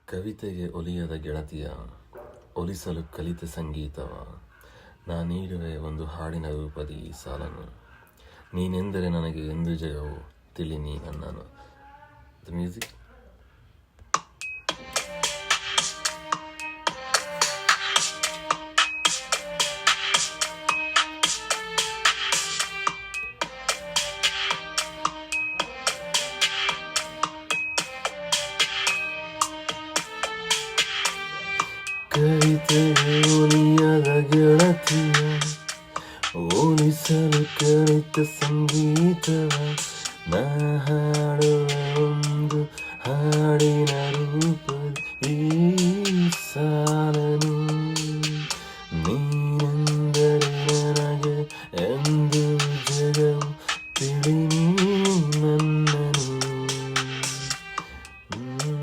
ಕವಿತೆಗೆ ಒಲಿಯದ ಗೆಳತಿಯ ಒಲಿಸಲು ಕಲಿತ ಸಂಗೀತವ ನಾ ನೀಡುವೆ ಒಂದು ಹಾಡಿನ ರೂಪದಿ ಈ ಸಾಲನು. ನೀನೆಂದರೆ ನನಗೆ ಎಂದು ಜಯವು ತಿಳಿ ನೀ ನನ್ನನು. The music. ಕವಿತೆಗೆ ಒಲಿಯದ ಗೆಳತಿಯ ಹೋಲಿಸಲು ಕಲಿತ ಸಂಗೀತವ ನಾ ಹಾಡುವ ಒಂದು ಹಾಡಿನ